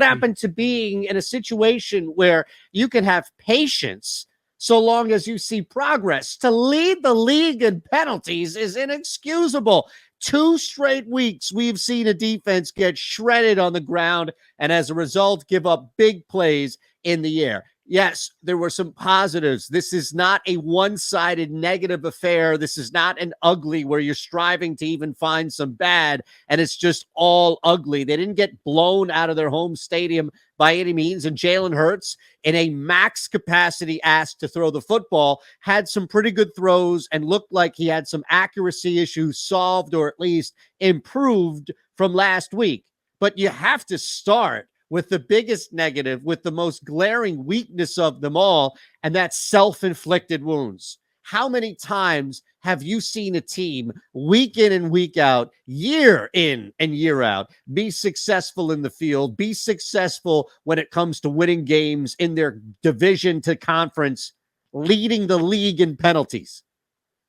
What happened to being in a situation where you can have patience so long as you see progress? To lead the league in penalties is inexcusable. 2 straight weeks, we've seen a defense get shredded on the ground and as a result, give up big plays in the air. Yes, there were some positives. This is not a one-sided negative affair. This is not an ugly where you're striving to even find some bad and it's just all ugly. They didn't get blown out of their home stadium by any means. And Jalen Hurts, in a max capacity asked to throw the football, had some pretty good throws and looked like he had some accuracy issues solved or at least improved from last week. But you have to start with the biggest negative, with the most glaring weakness of them all, and that's self-inflicted wounds. How many times have you seen a team week in and week out, year in and year out, be successful in the field, be successful when it comes to winning games in their division to conference, leading the league in penalties?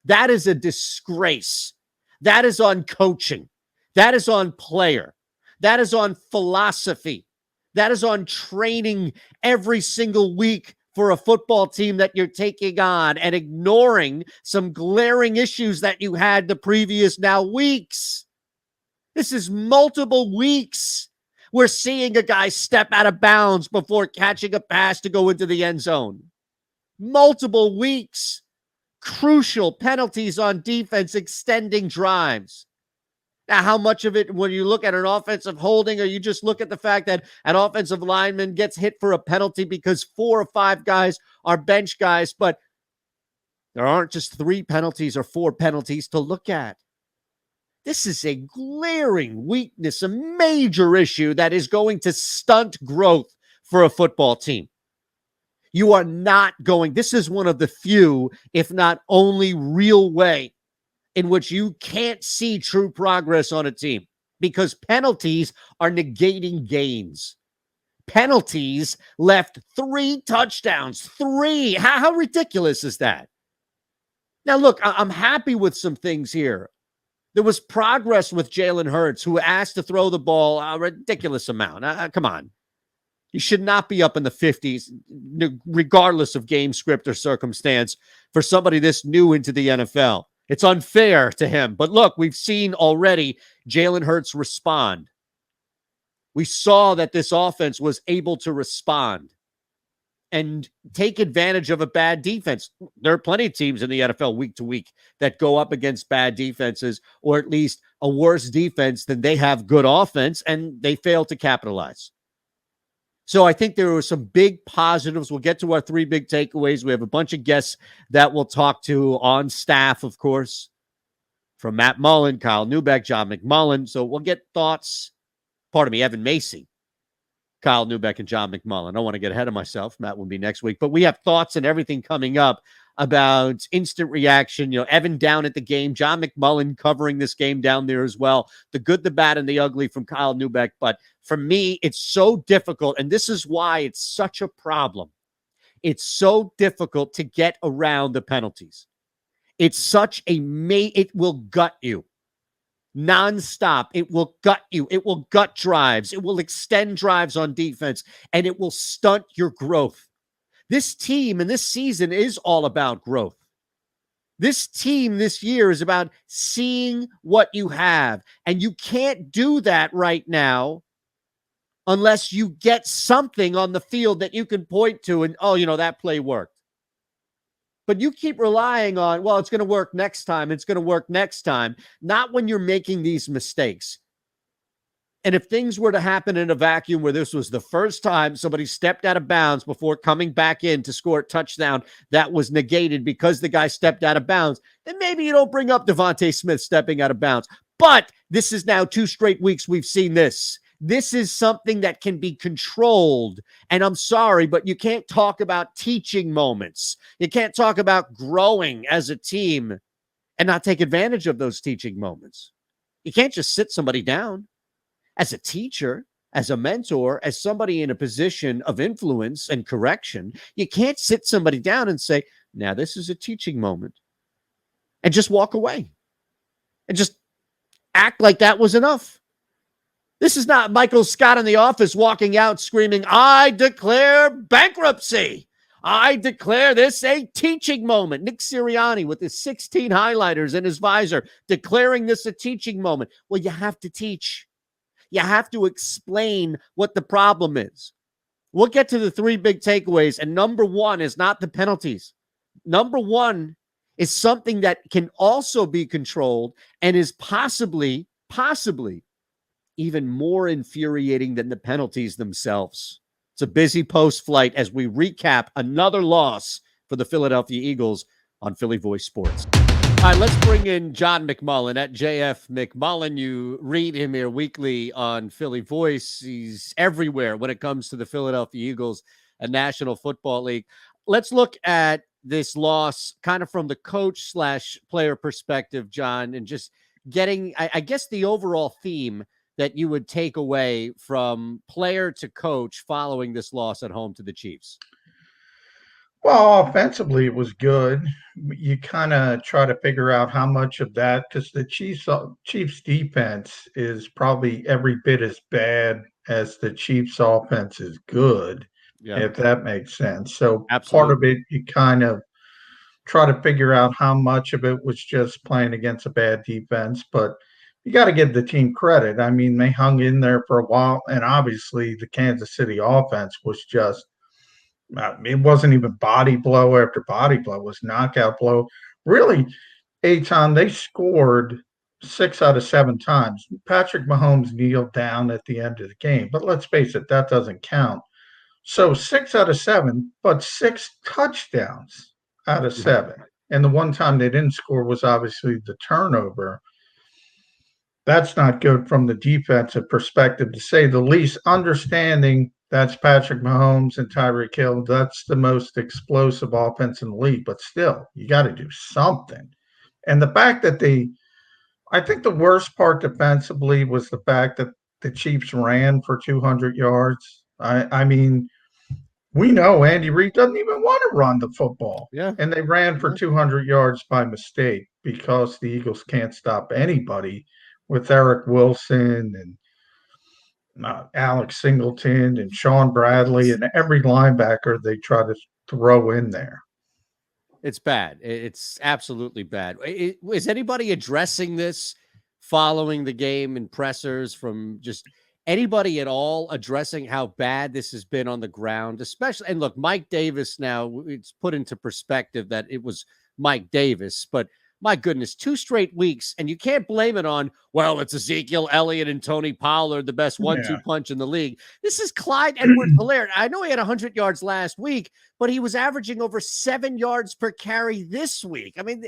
That is a disgrace. That is on coaching. That is on player. That is on philosophy. That is on training every single week for a football team that you're taking on and ignoring some glaring issues that you had the previous now weeks. This is multiple weeks. We're seeing a guy step out of bounds before catching a pass to go into the end zone. Multiple weeks. Crucial penalties on defense, extending drives. Now, how much of it, when you look at an offensive holding, or you just look at the fact that an offensive lineman gets hit for a penalty because 4 or 5 guys are bench guys, but there aren't just 3 penalties or 4 penalties to look at. This is a glaring weakness, a major issue that is going to stunt growth for a football team. You are not going, this is one of the few, if not only real way in which you can't see true progress on a team, because penalties are negating gains. Penalties left 3 touchdowns. 3. How ridiculous is that? Now, look, I'm happy with some things here. There was progress with Jalen Hurts, who asked to throw the ball a ridiculous amount. Come on. You should not be up in the 50s, regardless of game script or circumstance, for somebody this new into the NFL. It's unfair to him. But look, we've seen already Jalen Hurts respond. We saw that this offense was able to respond and take advantage of a bad defense. There are plenty of teams in the NFL week to week that go up against bad defenses, or at least a worse defense than they have good offense, and they fail to capitalize. So I think there were some big positives. We'll get to our 3 big takeaways. We have a bunch of guests that we'll talk to on staff, of course, from Matt Mullin, Kyle Newbeck, John McMullen. So we'll get thoughts. Pardon me, Evan Macy, Kyle Newbeck, and John McMullen. I don't want to get ahead of myself. Matt will be next week. But we have thoughts and everything coming up about instant reaction. Evan down at the game, John McMullen covering this game down there as well. The good, the bad, and the ugly from Kyle Newbeck. But for me, it's so difficult, and this is why it's such a problem. It's so difficult to get around the penalties. It's such a it will gut you. Nonstop. It will gut you. It will gut drives. It will extend drives on defense, and it will stunt your growth. This team and this season is all about growth. This team this year is about seeing what you have, and you can't do that right now unless you get something on the field that you can point to and, that play worked. But you keep relying on, well, it's going to work next time. It's going to work next time. Not when you're making these mistakes. And if things were to happen in a vacuum where this was the first time somebody stepped out of bounds before coming back in to score a touchdown that was negated because the guy stepped out of bounds, then maybe you don't bring up Devonta Smith stepping out of bounds. But this is now 2 straight weeks we've seen this. This is something that can be controlled. And I'm sorry, but you can't talk about teaching moments. You can't talk about growing as a team and not take advantage of those teaching moments. You can't just sit somebody down. As a teacher, as a mentor, as somebody in a position of influence and correction, you can't sit somebody down and say, now this is a teaching moment, and just walk away and just act like that was enough. This is not Michael Scott in the office walking out screaming, I declare bankruptcy. I declare this a teaching moment. Nick Sirianni with his 16 highlighters in his visor declaring this a teaching moment. Well, you have to teach. You have to explain what the problem is. We'll get to the three big takeaways. And number one is not the penalties. Number one is something that can also be controlled and is possibly even more infuriating than the penalties themselves. It's a busy post flight as we recap another loss for the Philadelphia Eagles on Philly Voice Sports. All right, let's bring in John McMullen at JF McMullen. You read him here weekly on Philly Voice. He's everywhere when it comes to the Philadelphia Eagles and National Football League. Let's look at this loss kind of from the coach / player perspective, John, and just getting, I guess, the overall theme that you would take away from player to coach following this loss at home to the Chiefs. Well, offensively, it was good. You kind of try to figure out how much of that, because the Chiefs defense is probably every bit as bad as the Chiefs offense is good, Yeah, if that makes sense. So part of absolutely. it, you kind of try to figure out how much of it was just playing against a bad defense, but you got to give the team credit. I mean, they hung in there for a while, and obviously the Kansas City offense was just it wasn't even body blow after body blow. It was knockout blow. Really, Eytan, they scored 6 out of 7 times. Patrick Mahomes kneeled down at the end of the game, but let's face it, that doesn't count. So 6 out of 7, but 6 touchdowns out of Mhm. 7. And the one time they didn't score was obviously the turnover. That's not good from the defensive perspective, to say the least. Understanding that's Patrick Mahomes and Tyreek Hill. That's the most explosive offense in the league. But still, you got to do something. And the fact that I think the worst part defensively was the fact that the Chiefs ran for 200 yards. I mean, we know Andy Reid doesn't even want to run the football. Yeah. And they ran for Yeah. 200 yards by mistake because the Eagles can't stop anybody with Eric Wilson and Alex Singleton and Sean Bradley and every linebacker they try to throw in there. It's bad. It's absolutely bad. Is anybody addressing this following the game and pressers from just anybody at all addressing how bad this has been on the ground, especially? And look, Mike Davis, now it's put into perspective that it was Mike Davis, but my goodness, 2 straight weeks, and you can't blame it on, well, it's Ezekiel Elliott and Tony Pollard, the best 1-2 Yeah. punch in the league. This is Clyde Edwards-Helaire. I know he had 100 yards last week, but he was averaging over 7 yards per carry this week. I mean,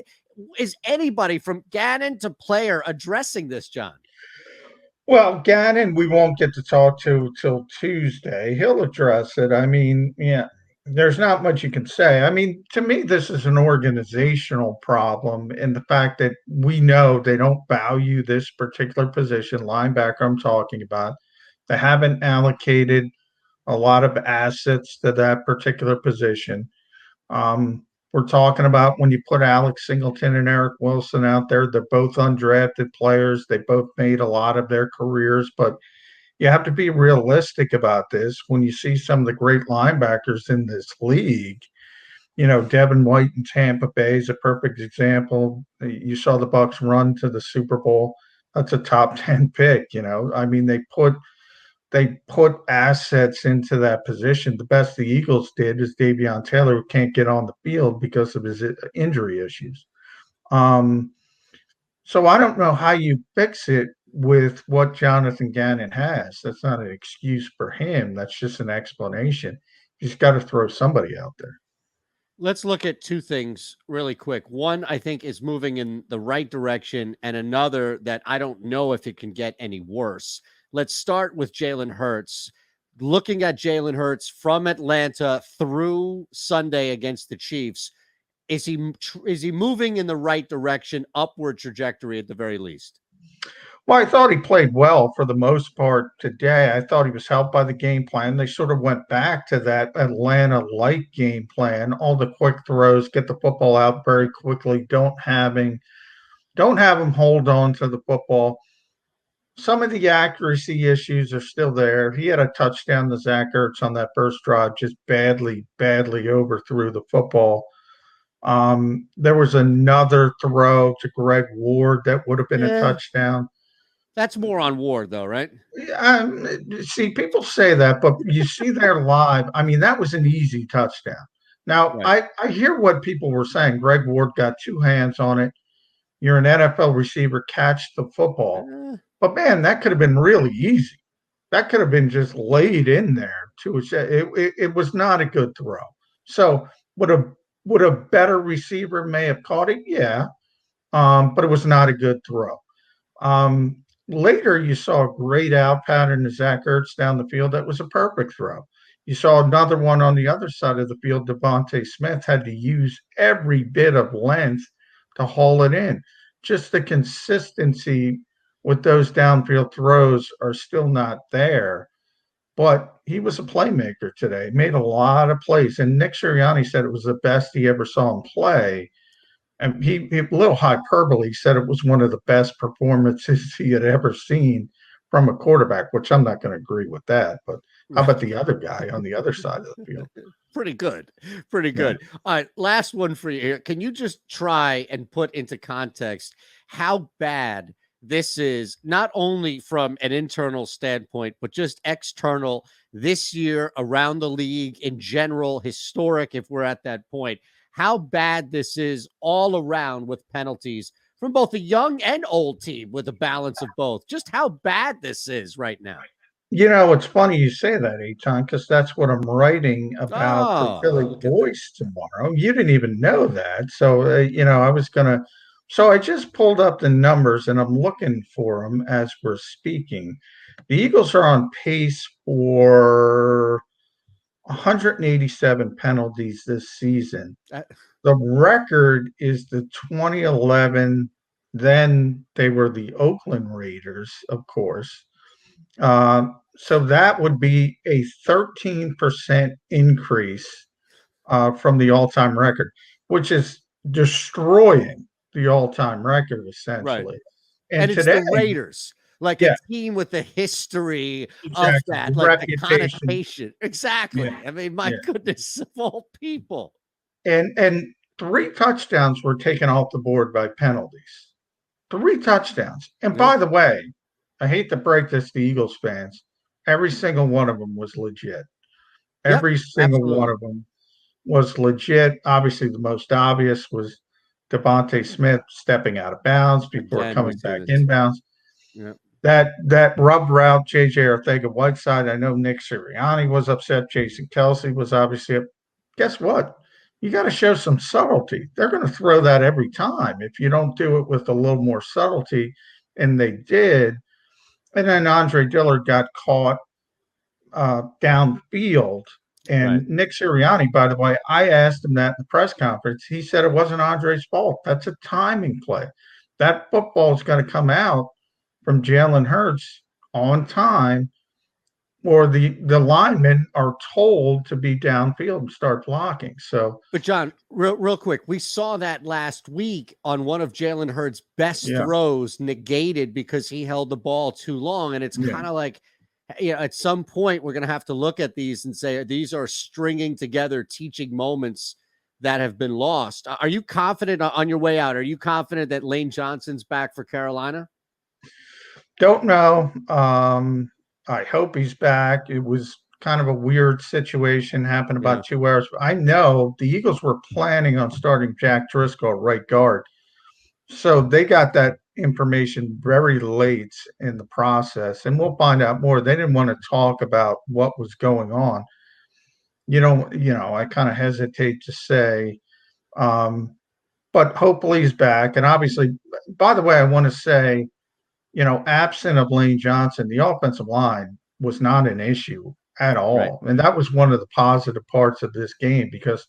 is anybody from Gannon to player addressing this, John? Well, Gannon, we won't get to talk to till Tuesday. He'll address it. I mean, yeah, there's not much you can say. I mean, to me, this is an organizational problem in the fact that we know they don't value this particular position, linebacker I'm talking about. They haven't allocated a lot of assets to that particular position. We're talking about when you put Alex Singleton and Eric Wilson out there, they're both undrafted players. They both made a lot of their careers, but you have to be realistic about this. When you see some of the great linebackers in this league, Devin White in Tampa Bay is a perfect example. You saw the Bucks run to the Super Bowl. That's a top 10 pick. I mean, they put assets into that position. The best the Eagles did is Davion Taylor, who can't get on the field because of his injury issues. Um, so I don't know how you fix it with what Jonathan Gannon has. That's not an excuse for him. That's just an explanation. You just got to throw somebody out there. Let's look at two things really quick. One, I think, is moving in the right direction, and another that I don't know if it can get any worse. Let's start with Jalen Hurts. Looking at Jalen Hurts from Atlanta through Sunday against the Chiefs, is he moving in the right direction, upward trajectory at the very least? Well, I thought he played well for the most part today. I thought he was helped by the game plan. They sort of went back to that Atlanta-like game plan. All the quick throws, get the football out very quickly. Don't have him hold on to the football. some of the accuracy issues are still there. He had a touchdown to Zach Ertz on that first drive, just badly overthrew the football. There was another throw to Greg Ward that would have been a Yeah, touchdown. that's more on Ward, though, right? See, people say that, but you see there live. I mean, that was an easy touchdown. Now, Right. I hear what people were saying. Greg Ward got two hands on it. You're an NFL receiver, catch the football. Eh, But man, that could have been really easy. That could have been just laid in there to it was not a good throw. So would a better receiver may have caught it? Yeah. But it was not a good throw. Later, you saw a great out pattern to Zach Ertz down the field. That was a perfect throw. You saw another one on the other side of the field. Devonta Smith had to use every bit of length to haul it in. Just the consistency with those downfield throws are still not there. But he was a playmaker today. Made a lot of plays. And Nick Sirianni said it was the best he ever saw him play. And he a little hyperbole, said it was one of the best performances he had ever seen from a quarterback, which I'm not going to agree with that. But how about the other guy on the other side of the field? Pretty good. Pretty good. Yeah. All right. Last one for you here. Can you just try and put into context how bad this is, not only from an internal standpoint, but just external this year around the league in general, historic, if we're at that point, how bad this is all around with penalties from both a young and old team with a balance of both, just how bad this is right now. You know, it's funny you say that, Eytan, because that's what I'm writing about for Philly Voice tomorrow. You didn't even know that. So, I was going to. So I just pulled up the numbers and I'm looking for them as we're speaking. The Eagles are on pace for 187 penalties this season. The record is the 2011. Then they were the Oakland Raiders, of course. So that would be a 13% increase from the all-time record, which is destroying the all-time record, essentially. Right. And it's today, the Raiders, like a team with a history of that, like the connotation. Exactly. Yeah. I mean, my goodness, of all people. And 3 touchdowns were taken off the board by penalties. 3 touchdowns. And by the way, I hate to break this to Eagles fans, every single one of them was legit. Every single one of them was legit. Obviously, the most obvious was Devonta Smith stepping out of bounds before coming back inbounds. Yep. That rub route, J.J. Arcega-Whiteside, I know Nick Sirianni was upset. Jason Kelsey was obviously upset. Guess what? You got to show some subtlety. They're going to throw that every time if you don't do it with a little more subtlety, and they did. And then Andre Dillard got caught downfield. And Nick Sirianni, by the way, I asked him that in the press conference. He said it wasn't Andre's fault. That's a timing play. That football is going to come out from Jalen Hurts on time, or the linemen are told to be downfield and start blocking. So, but John, real quick, we saw that last week on one of Jalen Hurts' best throws negated because he held the ball too long, and it's kind of like, at some point we're going to have to look at these and say these are stringing together teaching moments that have been lost. Are you confident on your way out? Are you confident that Lane Johnson's back for Carolina? Don't know. I hope he's back. It was kind of a weird situation, happened about 2 hours. I know the Eagles were planning on starting Jack Driscoll at right guard. So they got that information very late in the process, and we'll find out more. They didn't want to talk about what was going on. I kind of hesitate to say, but hopefully he's back. And obviously, by the way, I want to say, absent of Lane Johnson, the offensive line was not an issue at all. Right. And that was one of the positive parts of this game, because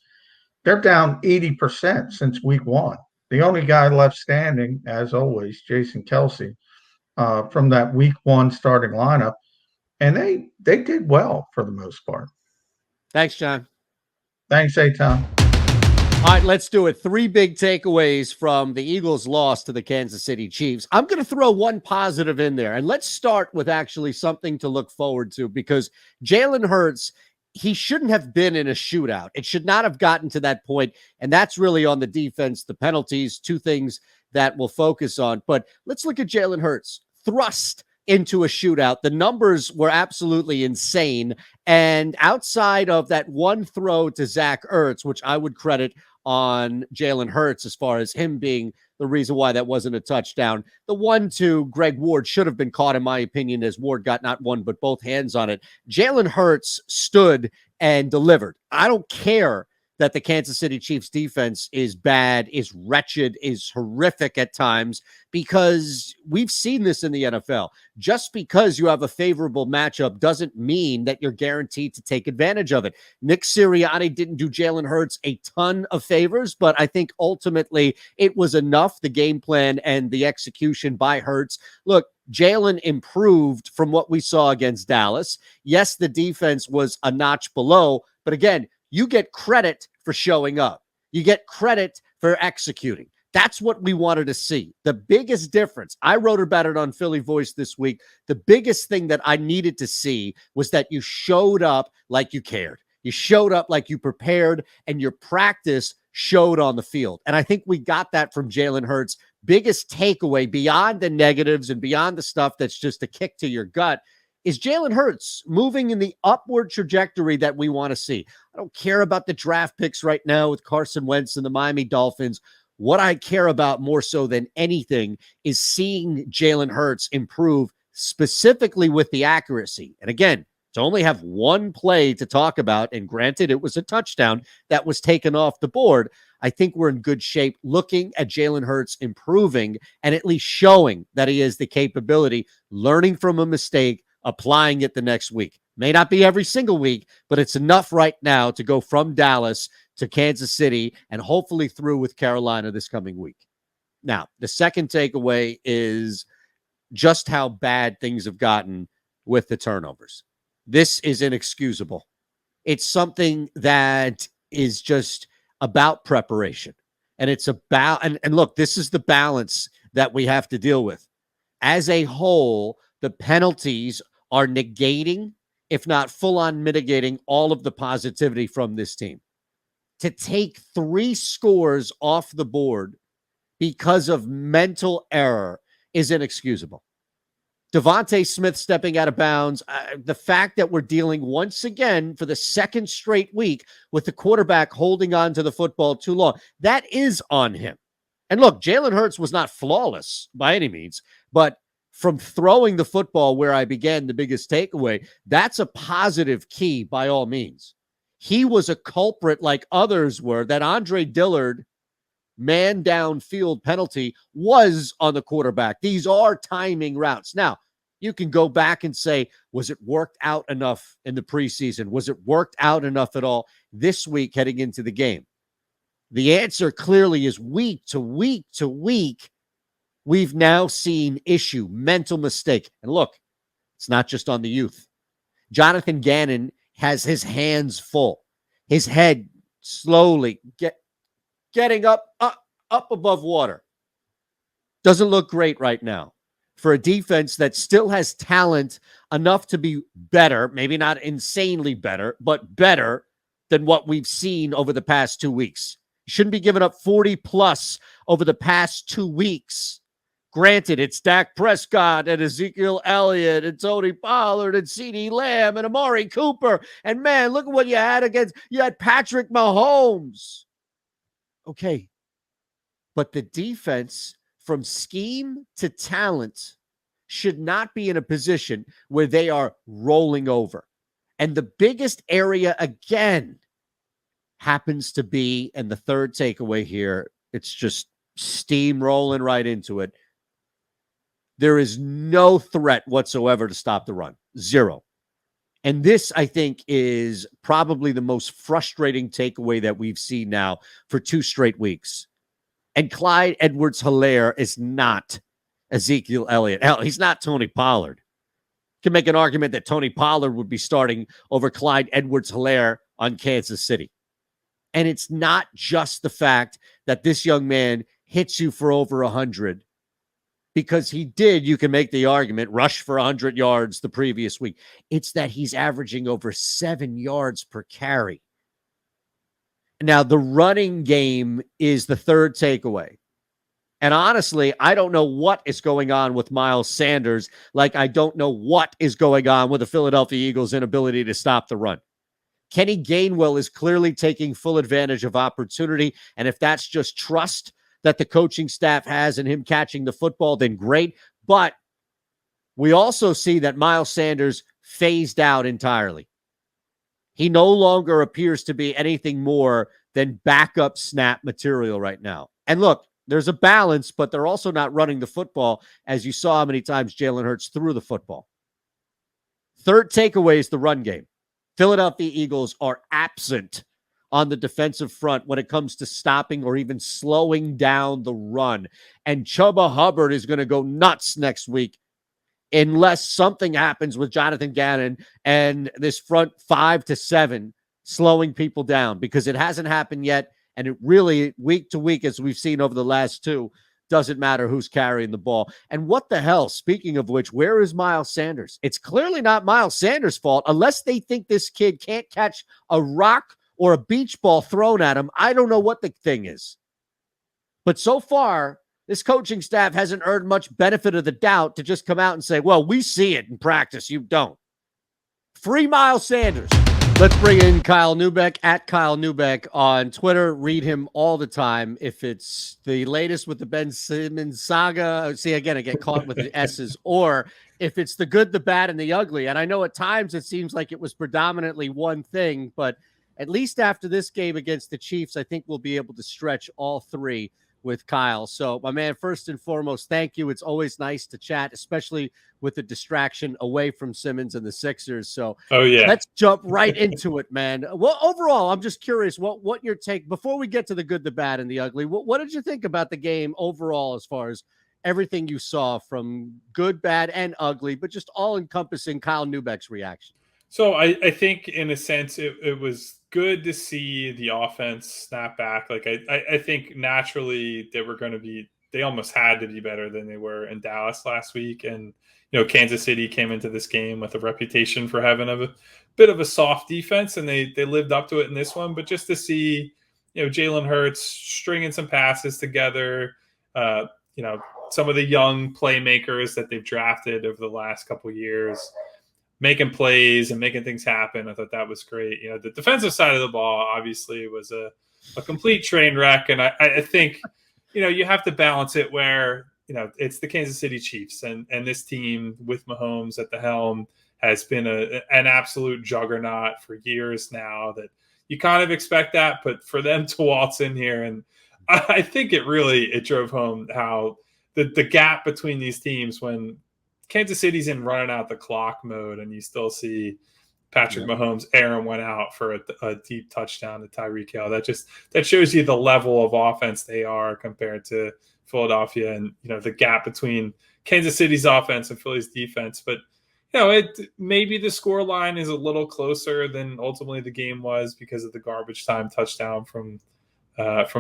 they're down 80% since week 1. The only guy left standing, as always, Jason Kelsey, from that week 1 starting lineup. And they did well for the most part. Thanks, John. Thanks, Eytan. All right, let's do it. 3 big takeaways from the Eagles' loss to the Kansas City Chiefs. I'm going to throw one positive in there, and let's start with actually something to look forward to, because Jalen Hurts, he shouldn't have been in a shootout. It should not have gotten to that point, and that's really on the defense, the penalties, 2 things that we'll focus on. But let's look at Jalen Hurts. Thrust into a shootout. The numbers were absolutely insane, and outside of that one throw to Zach Ertz, which I would credit on Jalen Hurts as far as him being the reason why that wasn't a touchdown. The one to Greg Ward should have been caught, in my opinion, as Ward got not one, but both hands on it. Jalen Hurts stood and delivered. I don't care that the Kansas City Chiefs defense is bad, is wretched, is horrific at times, because we've seen this in the NFL. Just because you have a favorable matchup doesn't mean that you're guaranteed to take advantage of it. Nick Sirianni didn't do Jalen Hurts a ton of favors, but I think ultimately it was enough, the game plan and the execution by Hurts. Look, Jalen improved from what we saw against Dallas. Yes, the defense was a notch below, but again, you get credit for showing up. You get credit for executing. That's what we wanted to see. The biggest difference, I wrote about it on Philly Voice this week. The biggest thing that I needed to see was that you showed up like you cared. You showed up like you prepared, and your practice showed on the field. And I think we got that from Jalen Hurts. Biggest takeaway beyond the negatives and beyond the stuff that's just a kick to your gut is Jalen Hurts moving in the upward trajectory that we want to see. I don't care about the draft picks right now with Carson Wentz and the Miami Dolphins. What I care about more so than anything is seeing Jalen Hurts improve, specifically with the accuracy. And again, to only have one play to talk about, and granted, it was a touchdown that was taken off the board, I think we're in good shape looking at Jalen Hurts improving and at least showing that he has the capability, learning from a mistake, applying it the next week. May not be every single week, but it's enough right now to go from Dallas to Kansas City and hopefully through with Carolina this coming week. Now, the second takeaway is just how bad things have gotten with the turnovers. This is inexcusable. It's something that is just about preparation. And it's about, and look, this is the balance that we have to deal with. As a whole, the penalties are negating, if not full on mitigating, all of the positivity from this team. To take 3 scores off the board because of mental error is inexcusable. Devonta Smith stepping out of bounds. The fact that we're dealing once again for the second straight week with the quarterback holding on to the football too long, that is on him. And look, Jalen Hurts was not flawless by any means, but from throwing the football where I began, the biggest takeaway, that's a positive key by all means. He was a culprit like others were. That Andre Dillard man downfield penalty was on the quarterback. These are timing routes. Now, you can go back and say, was it worked out enough in the preseason? Was it worked out enough at all this week heading into the game? The answer clearly is week to week to week. We've now seen issue, mental mistake. And look, it's not just on the youth. Jonathan Gannon has his hands full. His head slowly getting up above water. Doesn't look great right now for a defense that still has talent enough to be better, maybe not insanely better, but better than what we've seen over the past 2 weeks. You shouldn't be giving up 40 plus over the past 2 weeks. Granted, it's Dak Prescott and Ezekiel Elliott and Tony Pollard and CeeDee Lamb and Amari Cooper. And man, look at what you had you had Patrick Mahomes. Okay. But the defense, from scheme to talent, should not be in a position where they are rolling over. And the biggest area, again, happens to be, and the third takeaway here, it's just steamrolling right into it. There is no threat whatsoever to stop the run. Zero. And this, I think, is probably the most frustrating takeaway that we've seen now for 2 straight weeks. And Clyde Edwards-Helaire is not Ezekiel Elliott. Hell, he's not Tony Pollard. You can make an argument that Tony Pollard would be starting over Clyde Edwards-Helaire on Kansas City. And it's not just the fact that this young man hits you for over 100, because he did, you can make the argument, rush for 100 yards the previous week. It's that he's averaging over 7 yards per carry. Now, the running game is the third takeaway. And honestly, I don't know what is going on with Miles Sanders, like I don't know what is going on with the Philadelphia Eagles' inability to stop the run. Kenny Gainwell is clearly taking full advantage of opportunity, and if that's just trust that the coaching staff has in him catching the football, then great. But we also see that Miles Sanders phased out entirely. He no longer appears to be anything more than backup snap material right now. And look, there's a balance, but they're also not running the football, as you saw how many times Jalen Hurts threw the football. Third takeaway is the run game. Philadelphia Eagles are absent on the defensive front when it comes to stopping or even slowing down the run. And Chuba Hubbard is going to go nuts next week unless something happens with Jonathan Gannon and this front 5 to 7 slowing people down, because it hasn't happened yet. And it really, week to week, as we've seen over the last two, doesn't matter who's carrying the ball. And what the hell, speaking of which, where is Miles Sanders? It's clearly not Miles Sanders' fault unless they think this kid can't catch a rock or a beach ball thrown at him. I don't know what the thing is. But so far, this coaching staff hasn't earned much benefit of the doubt to just come out and say, well, we see it in practice. You don't. Free Miles Sanders. Let's bring in Kyle Newbeck at Kyle Newbeck on Twitter. Read him all the time. If it's the latest with the Ben Simmons saga, see, again, I get caught with the S's, or if it's the good, the bad, and the ugly. And I know at times it seems like it was predominantly one thing, but at least after this game against the Chiefs, I think we'll be able to stretch all three with Kyle. So, my man, first and foremost, thank you. It's always nice to chat, especially with the distraction away from Simmons and the Sixers. So, let's jump right into it, man. Well, overall, I'm just curious what your take, before we get to the good, the bad, and the ugly, what did you think about the game overall, as far as everything you saw from good, bad, and ugly, but just all encompassing Kyle Newbeck's reaction? So I think in a sense it was good to see the offense snap back. Like I think naturally they almost had to be better than they were in Dallas last week. And, Kansas City came into this game with a reputation for having a bit of a soft defense, and they lived up to it in this one. But just to see, Jalen Hurts stringing some passes together, some of the young playmakers that they've drafted over the last couple of years, making plays and making things happen. I thought that was great. The defensive side of the ball obviously was a complete train wreck. And I think, you have to balance it where, it's the Kansas City Chiefs, and this team with Mahomes at the helm has been an absolute juggernaut for years now, that you kind of expect that, but for them to waltz in here, and I think it drove home how the gap between these teams, when Kansas City's in running out the clock mode, and you still see Patrick Mahomes airing one out for a deep touchdown to Tyreek Hill. That shows you the level of offense they are compared to Philadelphia, and the gap between Kansas City's offense and Philly's defense. But maybe the score line is a little closer than ultimately the game was because of the garbage time touchdown from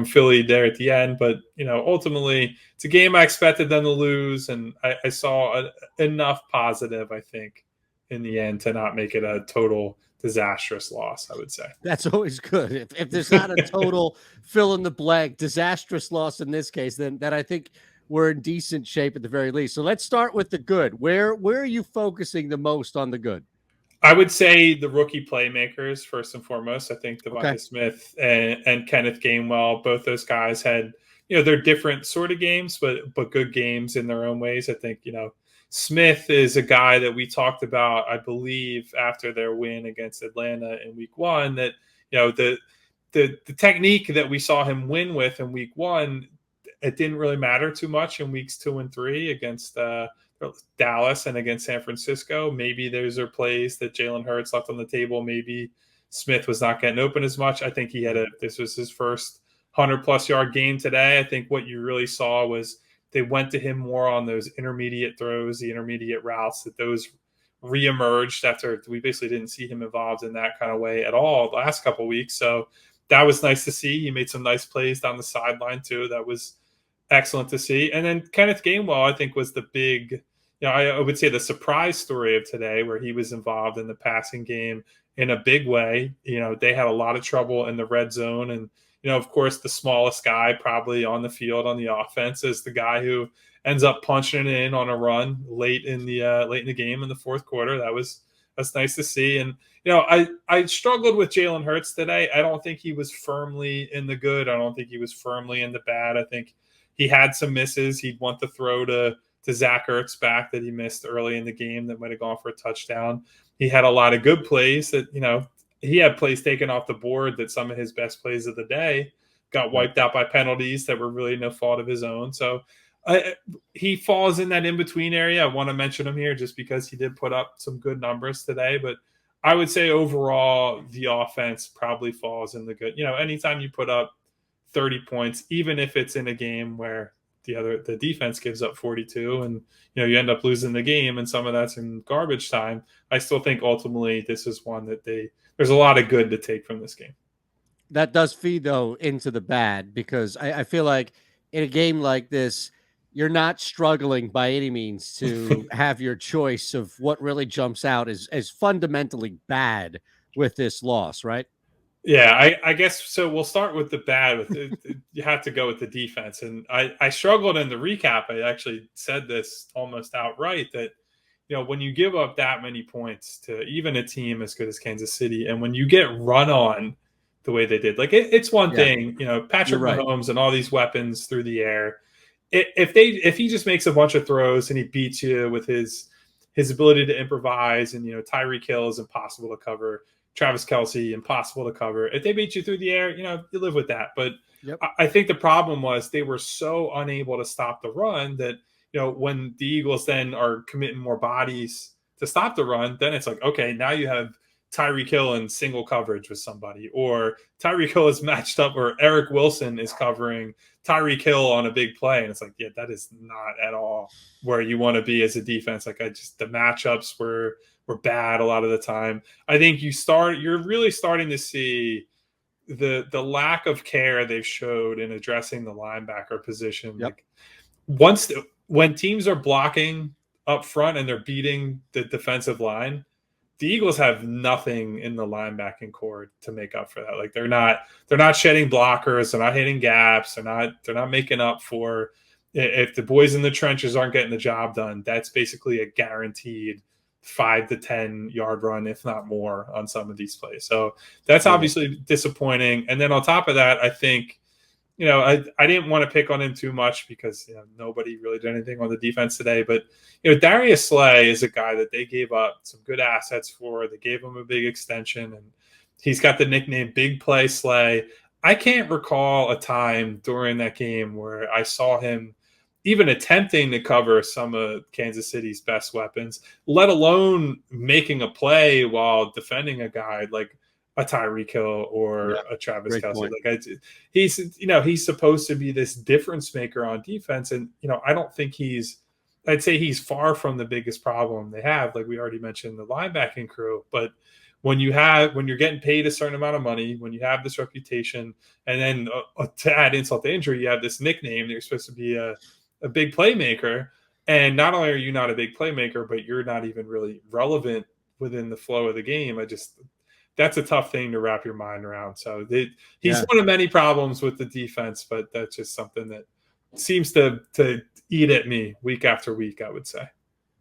Philly there at the end. But, ultimately it's a game I expected them to lose. And I saw enough positive, I think, in the end to not make it a total disastrous loss, I would say. That's always good. If there's not a total fill in the blank disastrous loss in this case, then I think we're in decent shape at the very least. So let's start with the good. Where are you focusing the most on the good? I would say the rookie playmakers, first and foremost. I think Devonta Smith and Kenneth Gainwell, both those guys had, they're different sort of games, but good games in their own ways. I think, Smith is a guy that we talked about, I believe, after their win against Atlanta in week one, that, the technique that we saw him win with in week one, it didn't really matter too much in weeks 2 and 3 against Dallas and against San Francisco. Maybe those are plays that Jalen Hurts left on the table. Maybe Smith was not getting open as much. I think this was his first 100+ yard game today. I think what you really saw was they went to him more on those intermediate throws, the intermediate routes, that those reemerged after we basically didn't see him involved in that kind of way at all the last couple of weeks. So that was nice to see. He made some nice plays down the sideline too. That was excellent to see. And then Kenneth Gainwell, I think, was the big, I would say the surprise story of today, where he was involved in the passing game in a big way. They had a lot of trouble in the red zone. And, of course, the smallest guy probably on the field on the offense is the guy who ends up punching it in on a run late in the game in the fourth quarter. That's nice to see. And, I struggled with Jalen Hurts today. I don't think he was firmly in the good. I don't think he was firmly in the bad. I think he had some misses. He'd want to throw to Zach Ertz back that he missed early in the game that might have gone for a touchdown. He had a lot of good plays that, he had plays taken off the board that some of his best plays of the day got wiped out by penalties that were really no fault of his own. So he falls in that in-between area. I want to mention him here just because he did put up some good numbers today. But I would say overall, the offense probably falls in the good. Anytime you put up 30 points, even if it's in a game where the defense gives up 42 and you end up losing the game and some of that's in garbage time, I still think ultimately this is one that there's a lot of good to take from this game. That does feed though into the bad, because I feel like in a game like this, you're not struggling by any means to have your choice of what really jumps out as fundamentally bad with this loss, right? Yeah, I guess so. We'll start with the bad. You have to go with the defense, and I struggled in the recap. I actually said this almost outright that when you give up that many points to even a team as good as Kansas City, and when you get run on the way they did, like it's one thing, Patrick Mahomes and all these weapons through the air. If he just makes a bunch of throws and he beats you with his ability to improvise, and Tyreek Hill is impossible to cover. Travis Kelce, impossible to cover. If they beat you through the air, you live with that. But I think the problem was they were so unable to stop the run that, when the Eagles then are committing more bodies to stop the run, then it's like, okay, now you have Tyreek Hill in single coverage with somebody, or Tyreek Hill is matched up, or Eric Wilson is covering Tyreek Hill on a big play. And it's like, yeah, that is not at all where you want to be as a defense. Like the matchups were bad a lot of the time. I think you're really starting to see the lack of care they've showed in addressing the linebacker position. Like when teams are blocking up front and they're beating the defensive line, the Eagles have nothing in the linebacking core to make up for that. Like they're not shedding blockers, they're not hitting gaps, they're not making up for, if the boys in the trenches aren't getting the job done, that's basically a guaranteed 5 to 10 yard run, if not more, on some of these plays. So that's obviously disappointing. And then on top of that, I think, I didn't want to pick on him too much because nobody really did anything on the defense today. But Darius Slay is a guy that they gave up some good assets for. They gave him a big extension, and he's got the nickname Big Play Slay. I can't recall a time during that game where I saw him even attempting to cover some of Kansas City's best weapons, let alone making a play while defending a guy like a Tyreek Hill or a Travis Kelce. Like he's supposed to be this difference maker on defense. And, I don't think I'd say he's far from the biggest problem they have. Like we already mentioned the linebacking crew, but when you're getting paid a certain amount of money, when you have this reputation, and then to add insult to injury, you have this nickname that you're supposed to be a big playmaker. And not only are you not a big playmaker, but you're not even really relevant within the flow of the game. That's a tough thing to wrap your mind around. So he's one of many problems with the defense, but that's just something that seems to eat at me week after week, I would say.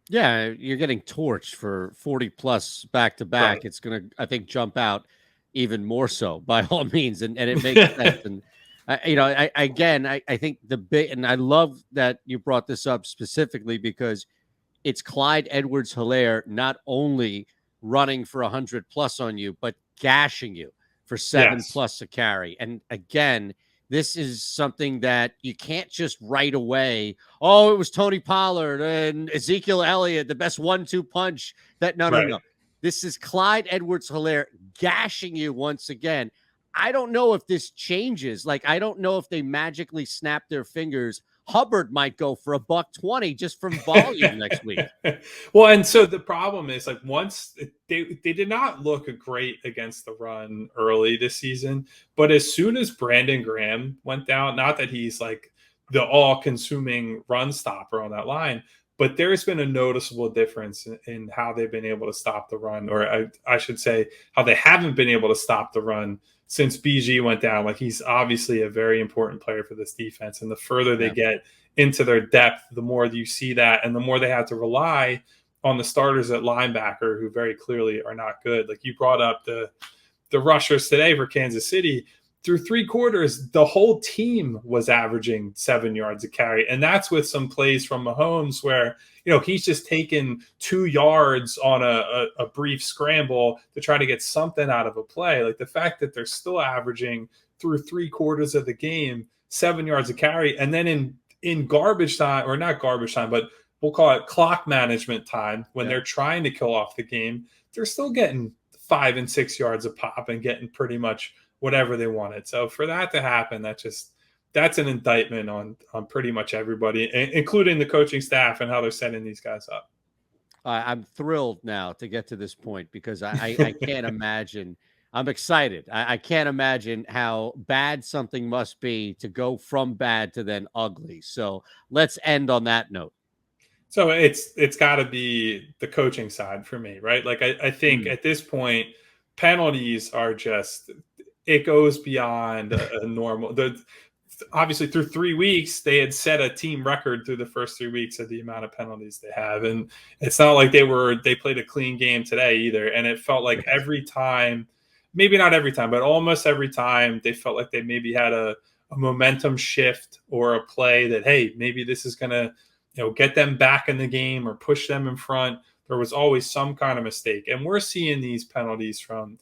Yeah, you're getting torched for 40 plus back to back. Right. It's going to, I think, jump out even more so by all means. And it makes sense. And, I think the big, and I love that you brought this up specifically because it's Clyde Edwards-Helaire not only running for 100 plus on you, but gashing you for 7 plus a carry. And again, this is something that you can't just right away. Oh, it was Tony Pollard and Ezekiel Elliott, the best 1-2 punch. No. This is Clyde Edwards-Helaire gashing you once again. I don't know if this changes. Like, I don't know if they magically snap their fingers Hubbard might go for $120 just from volume next week. Well, and so the problem is, like, once they did not look great against the run early this season, but as soon as Brandon Graham went down, not that he's like the all-consuming run stopper on that line, but there's been a noticeable difference in how they've been able to stop the run, or I should say how they haven't been able to stop the run since BG went down. Like, he's obviously a very important player for this defense. And the further they get into their depth, the more you see that, and the more they have to rely on the starters at linebacker, who very clearly are not good. Like, you brought up the rushers today for Kansas City. Through 3 quarters, the whole team was averaging 7 yards a carry. And that's with some plays from Mahomes where, he's just taken 2 yards on a brief scramble to try to get something out of a play. Like, the fact that they're still averaging through 3 quarters of the game 7 yards a carry. And then in garbage time, or not garbage time, but we'll call it clock management time, when they're trying to kill off the game, they're still getting 5 and 6 yards a pop and getting pretty much whatever they wanted. So for that to happen, that's an indictment on pretty much everybody, including the coaching staff and how they're setting these guys up. I'm thrilled now to get to this point because I can't imagine. I'm excited. I can't imagine how bad something must be to go from bad to then ugly. So let's end on that note. So it's got to be the coaching side for me, right? Like, I think at this point, penalties are just, it goes beyond a normal. Obviously, through 3 weeks, they had set a team record through the first 3 weeks of the amount of penalties they have. And it's not like they played a clean game today either. And it felt like every time, maybe not every time, but almost every time, they felt like they maybe had a momentum shift or a play that, hey, maybe this is going to, get them back in the game or push them in front. There was always some kind of mistake. And we're seeing these penalties from,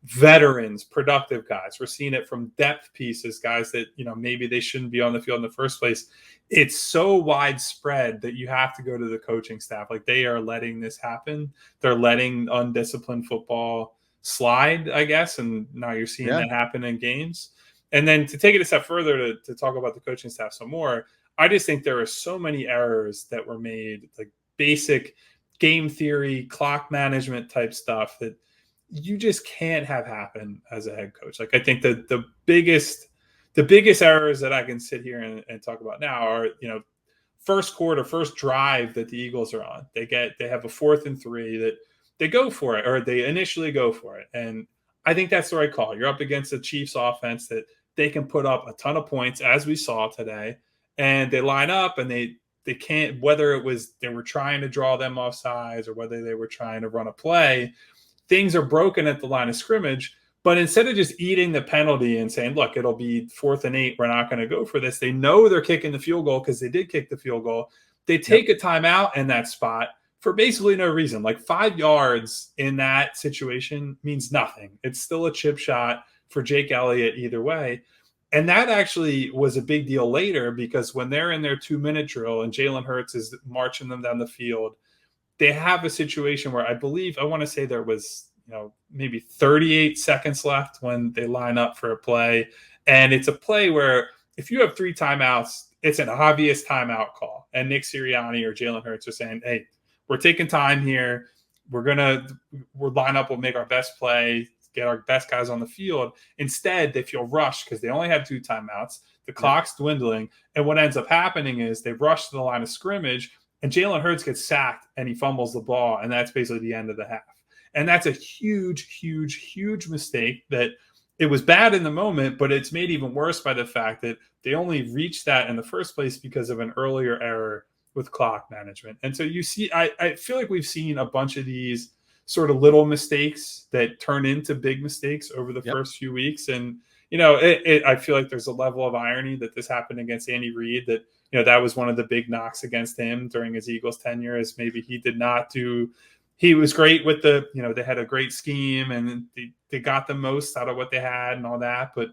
veterans, productive guys. We're seeing it from depth pieces, guys that, maybe they shouldn't be on the field in the first place. It's so widespread that you have to go to the coaching staff. Like, they are letting this happen. They're letting undisciplined football slide, I guess. And now you're seeing that happen in games. And then to take it a step further to talk about the coaching staff some more, I just think there are so many errors that were made, like basic game theory, clock management type stuff that you just can't have happen as a head coach. Like, I think that the biggest errors that I can sit here and talk about now are, first quarter, first drive that the Eagles are on. They have a 4th and 3 that they go for it, or they initially go for it. And I think that's the right call. You're up against the Chiefs offense that they can put up a ton of points, as we saw today. And they line up and they can't, whether it was they were trying to draw them off sides or whether they were trying to run a play, things are broken at the line of scrimmage. But instead of just eating the penalty and saying, look, it'll be 4th and 8, we're not going to go for this, they know they're kicking the field goal because they did kick the field goal. They take a timeout in that spot for basically no reason. Like, 5 yards in that situation means nothing. It's still a chip shot for Jake Elliott either way. And that actually was a big deal later, because when they're in their 2-minute drill and Jalen Hurts is marching them down the field, they have a situation where I want to say there was, maybe 38 seconds left when they line up for a play. And it's a play where if you have 3 timeouts, it's an obvious timeout call. And Nick Sirianni or Jalen Hurts are saying, hey, we're taking time here. We'll line up, we'll make our best play, get our best guys on the field. Instead, they feel rushed because they only have 2 timeouts. The clock's dwindling. And what ends up happening is they rush to the line of scrimmage, and Jalen Hurts gets sacked and he fumbles the ball. And that's basically the end of the half. And that's a huge, huge, huge mistake that it was bad in the moment, but it's made even worse by the fact that they only reached that in the first place because of an earlier error with clock management. And so you see, I feel like we've seen a bunch of these sort of little mistakes that turn into big mistakes over the first few weeks. And, I feel like there's a level of irony that this happened against Andy Reid, that, that was one of the big knocks against him during his Eagles tenure, is maybe he was great with they had a great scheme and they got the most out of what they had and all that. But,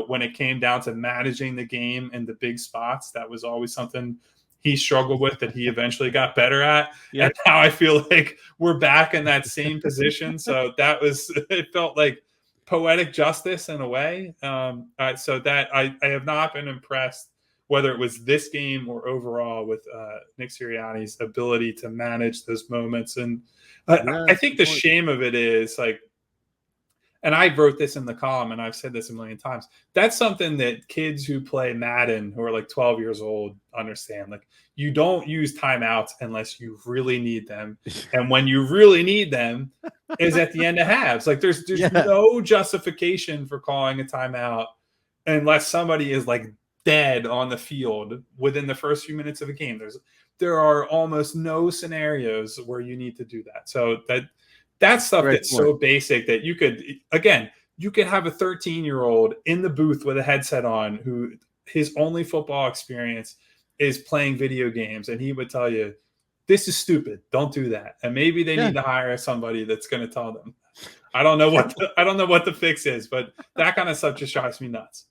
when it came down to managing the game and the big spots, that was always something he struggled with that he eventually got better at. Yep. And now I feel like we're back in that same position. So it felt like poetic justice in a way. So that I have not been impressed whether it was this game or overall with Nick Sirianni's ability to manage those moments. And I think the shame of it is like, and I wrote this in the column and I've said this a million times, that's something that kids who play Madden who are like 12 years old understand. Like, you don't use timeouts unless you really need them. And when you really need them is at the end of halves. Like there's no justification for calling a timeout unless somebody is like dead on the field within the first few minutes of a game. There are almost no scenarios where you need to do that. So that's stuff that's so basic that you could have a 13-year-old in the booth with a headset on who his only football experience is playing video games. And he would tell you, this is stupid. Don't do that. And maybe they need to hire somebody that's going to tell them. I don't know what the fix is, but that kind of stuff just drives me nuts.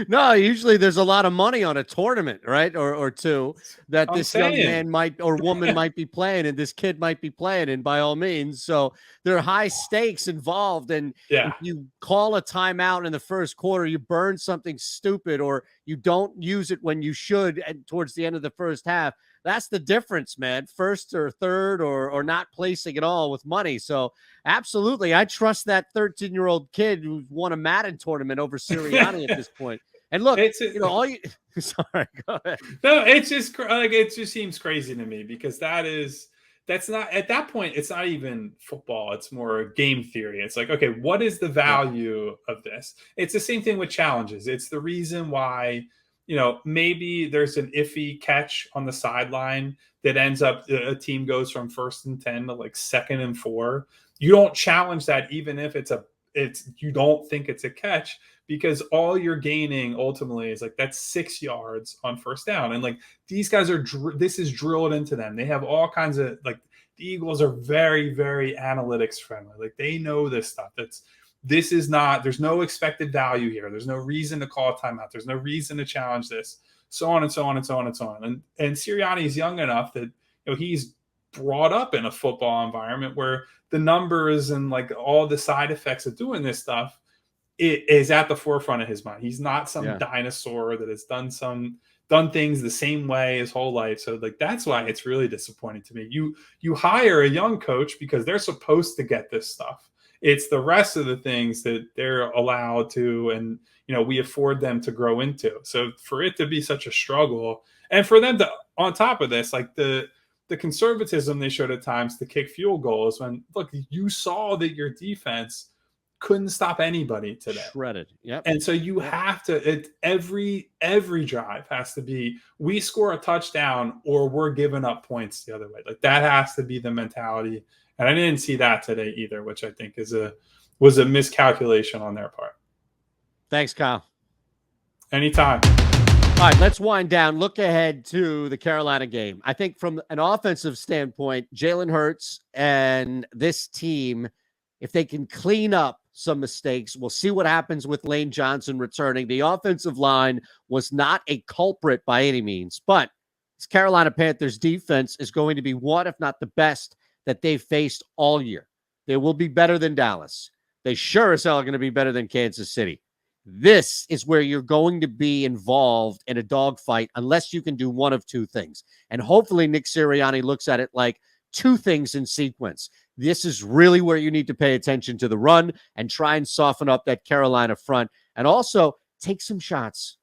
No, usually there's a lot of money on a tournament, right? Or two that this young man might or woman might be playing and this kid might be playing in, by all means. So there are high stakes involved. And if you call a timeout in the first quarter, you burn something stupid or you don't use it when you should towards the end of the first half. That's the difference, man. First or third or not placing at all with money. So absolutely, I trust that 13-year-old kid who won a Madden tournament over Sirianni at this point. And look, sorry, go ahead. No, it's just like, it just seems crazy to me because that's not, at that point, it's not even football. It's more game theory. It's like, okay, what is the value of this? It's the same thing with challenges. It's the reason why, maybe there's an iffy catch on the sideline that ends up, a team goes from 1st and 10 to like 2nd and 4. You don't challenge that even if you don't think it's a catch, because all you're gaining ultimately is like that's 6 yards on first down. And like these guys this is drilled into them. They have all kinds of, like, the Eagles are very, very analytics friendly. Like they know this stuff. There's no expected value here. There's no reason to call a timeout. There's no reason to challenge this, so on and so on and so on and so on. And Sirianni is young enough that, he's brought up in a football environment where the numbers and like all the side effects of doing this stuff, it is at the forefront of his mind. He's not some dinosaur that has done things the same way his whole life. So like, that's why it's really disappointing to me. You hire a young coach because they're supposed to get this stuff. It's the rest of the things that they're allowed to, and, we afford them to grow into. So for it to be such a struggle, and for them to, on top of this, like the conservatism they showed at times to kick field goals, when, look, you saw that your defense couldn't stop anybody today. Shredded. Yep. And so you have to, every drive has to be, we score a touchdown or we're giving up points the other way. Like that has to be the mentality. And I didn't see that today either, which I think was a miscalculation on their part. Thanks, Kyle. Anytime. All right, let's wind down. Look ahead to the Carolina game. I think from an offensive standpoint, Jalen Hurts and this team, if they can clean up some mistakes, we'll see what happens with Lane Johnson returning. The offensive line was not a culprit by any means, but this Carolina Panthers defense is going to be one, if not the best, that they've faced all year. They will be better than Dallas. They sure as hell are going to be better than Kansas City. This is where you're going to be involved in a dogfight unless you can do one of two things. And hopefully Nick Sirianni looks at it like two things in sequence. This is really where you need to pay attention to the run and try and soften up that Carolina front. And also take some shots.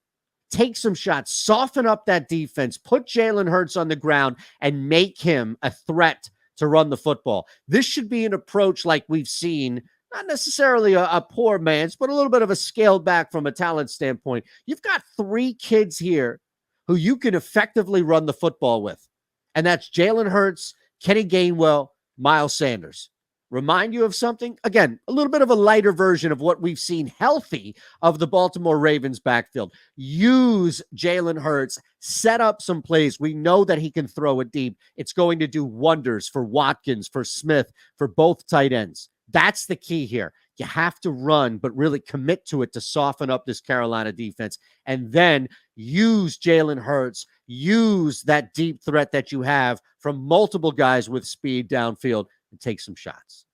Soften up that defense. Put Jalen Hurts on the ground and make him a threat to run the football. This should be an approach like we've seen, not necessarily a poor man's, but a little bit of a scaled back from a talent standpoint. You've got 3 kids here who you can effectively run the football with. And that's Jalen Hurts, Kenny Gainwell, Miles Sanders. Remind you of something? Again, a little bit of a lighter version of what we've seen healthy of the Baltimore Ravens backfield. Use Jalen Hurts, set up some plays. We know that he can throw it deep. It's going to do wonders for Watkins, for Smith, for both tight ends. That's the key here. You have to run, but really commit to it to soften up this Carolina defense. And then use Jalen Hurts, use that deep threat that you have from multiple guys with speed downfield and take some shots.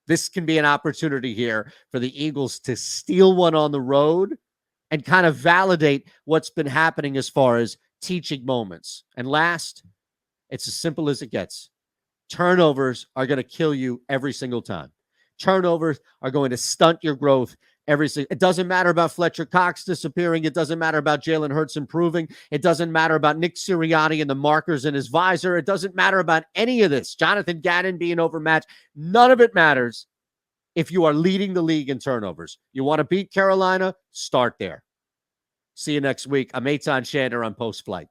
This can be an opportunity here for the Eagles to steal one on the road and kind of validate what's been happening as far as teaching moments. And last, it's as simple as it gets. Turnovers are going to kill you every single time. Turnovers are going to stunt your growth it doesn't matter about Fletcher Cox disappearing. It doesn't matter about Jalen Hurts improving. It doesn't matter about Nick Sirianni and the markers in his visor. It doesn't matter about any of this. Jonathan Gannon being overmatched. None of it matters if you are leading the league in turnovers. You want to beat Carolina? Start there. See you next week. I'm Eytan Shander on Post Flight.